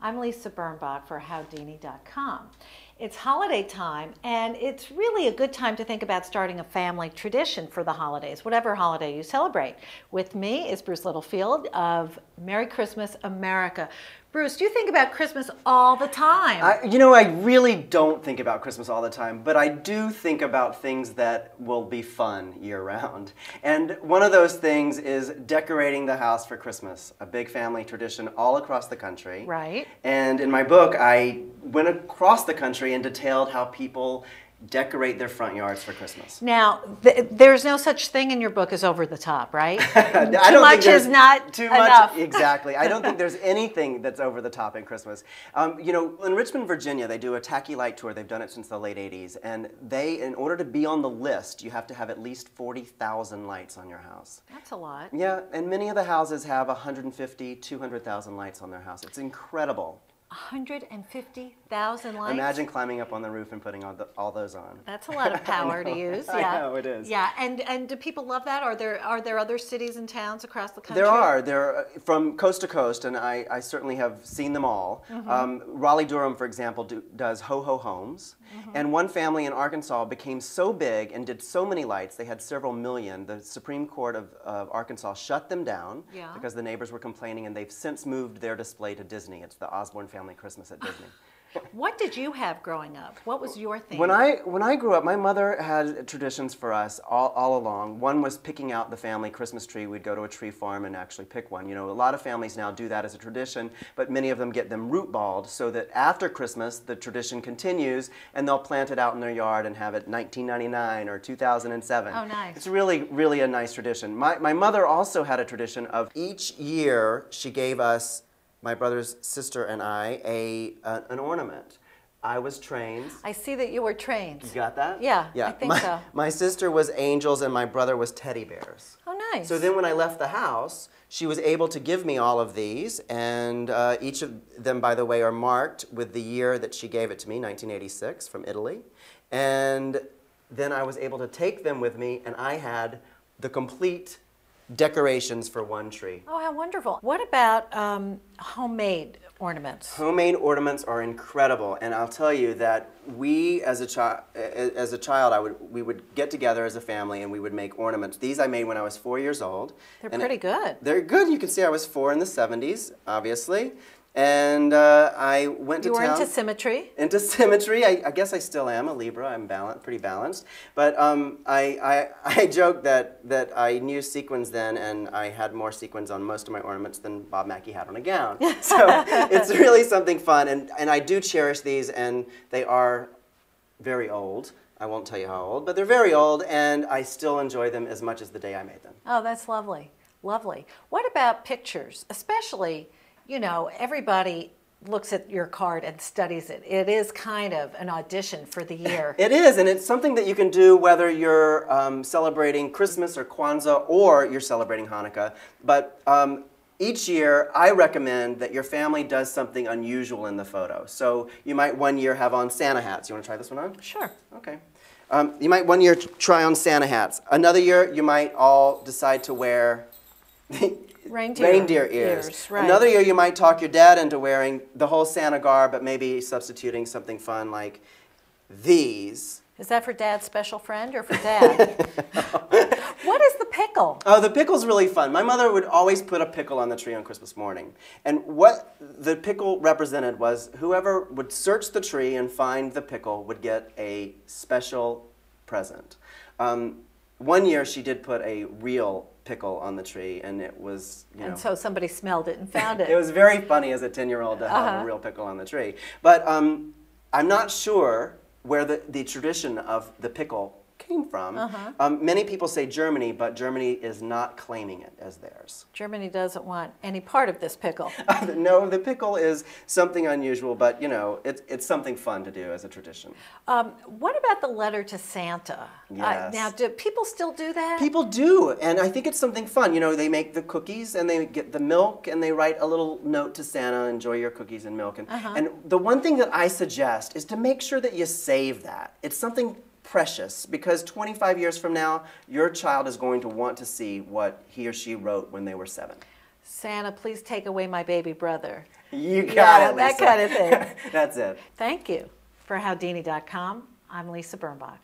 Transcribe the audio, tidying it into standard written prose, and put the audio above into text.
I'm Lisa Birnbach for Howdini.com. It's holiday time, and it's really a good time to think about starting a family tradition for the holidays, whatever holiday you celebrate. With me is Bruce Littlefield of Merry Christmas America. Bruce, do you think about Christmas all the time? I really don't think about Christmas all the time, but I do think about things that will be fun year-round. And one of those things is decorating the house for Christmas, a big family tradition all across the country. Right. And in my book, I went across the country and detailed how people decorate their front yards for Christmas. Now, there's no such thing in your book as over the top, right? Too much is not enough. Exactly. I don't think there's anything that's over the top in Christmas. In Richmond, Virginia, they do a tacky light tour. They've done it since the late 80s. And in order to be on the list, you have to have at least 40,000 lights on your house. That's a lot. Yeah, and many of the houses have 150, 200,000 lights on their house. It's incredible. 150,000 lights? Imagine climbing up on the roof and putting all those on. That's a lot of power to use. Yeah. I know, it is. Yeah, and do people love that? Are there other cities and towns across the country? There are. They're from coast to coast, and I certainly have seen them all. Mm-hmm. Raleigh-Durham, for example, does ho-ho homes. Mm-hmm. And one family in Arkansas became so big and did so many lights, they had several million. The Supreme Court of Arkansas shut them down because the neighbors were complaining, and they've since moved their display to Disney. It's the Osborne Family Christmas at Disney. What did you have growing up? What was your theme? When I grew up, my mother had traditions for us all along. One was picking out the family Christmas tree. We'd go to a tree farm and actually pick one. You know, a lot of families now do that as a tradition, but many of them get them root balled so that after Christmas, the tradition continues, and they'll plant it out in their yard and have it 1999 or 2007. Oh, nice. It's really, really a nice tradition. My mother also had a tradition of each year she gave us, my brother's sister and I, an ornament. I was trains. I see that you were trains. You got that? Yeah, I think so. My sister was angels and my brother was teddy bears. Oh, nice. So then when I left the house, she was able to give me all of these, and each of them, by the way, are marked with the year that she gave it to me, 1986, from Italy. And then I was able to take them with me, and I had the complete decorations for one tree. Oh, how wonderful. What about homemade ornaments? Homemade ornaments are incredible, and I'll tell you that we, as a child, we would get together as a family and we would make ornaments. These I made when I was 4 years old. They're pretty good. They're good. You can see I was 4 in the 70s, obviously. And I went to town. You were into symmetry? Into symmetry. I guess I still am a Libra. I'm pretty balanced. But I joke that I knew sequins then, and I had more sequins on most of my ornaments than Bob Mackie had on a gown. So it's really something fun. And I do cherish these, and they are very old. I won't tell you how old, but they're very old, and I still enjoy them as much as the day I made them. Oh, that's lovely. Lovely. What about pictures? Especially, you know, everybody looks at your card and studies it. It is kind of an audition for the year. It is, and it's something that you can do whether you're celebrating Christmas or Kwanzaa or you're celebrating Hanukkah. But each year, I recommend that your family does something unusual in the photo. So you might one year have on Santa hats. You want to try this one on? Sure. Okay. You might one year try on Santa hats. Another year, you might all decide to wear reindeer ears. Right. Another year, you might talk your dad into wearing the whole Santa garb, but maybe substituting something fun like these. Is that for Dad's special friend or for Dad? What is the pickle? Oh, the pickle's really fun. My mother would always put a pickle on the tree on Christmas morning. And what the pickle represented was whoever would search the tree and find the pickle would get a special present. One year, she did put a real pickle on the tree, and it was, you know. And so somebody smelled it and found it. It was very funny as a 10-year-old to have a real pickle on the tree. But I'm not sure where the tradition of the pickle came from. Many people say Germany, but Germany is not claiming it as theirs. Germany doesn't want any part of this pickle. No, the pickle is something unusual, but you know, it's something fun to do as a tradition. What about the letter to Santa? Yes. Now, do people still do that? People do, and I think it's something fun. You know, they make the cookies and they get the milk and they write a little note to Santa, enjoy your cookies and milk. And the one thing that I suggest is to make sure that you save that. It's something precious, because 25 years from now, your child is going to want to see what he or she wrote when they were 7. Santa, please take away my baby brother. You got it, that Lisa. kind of thing. That's it. Thank you. For Howdini.com, I'm Lisa Birnbach.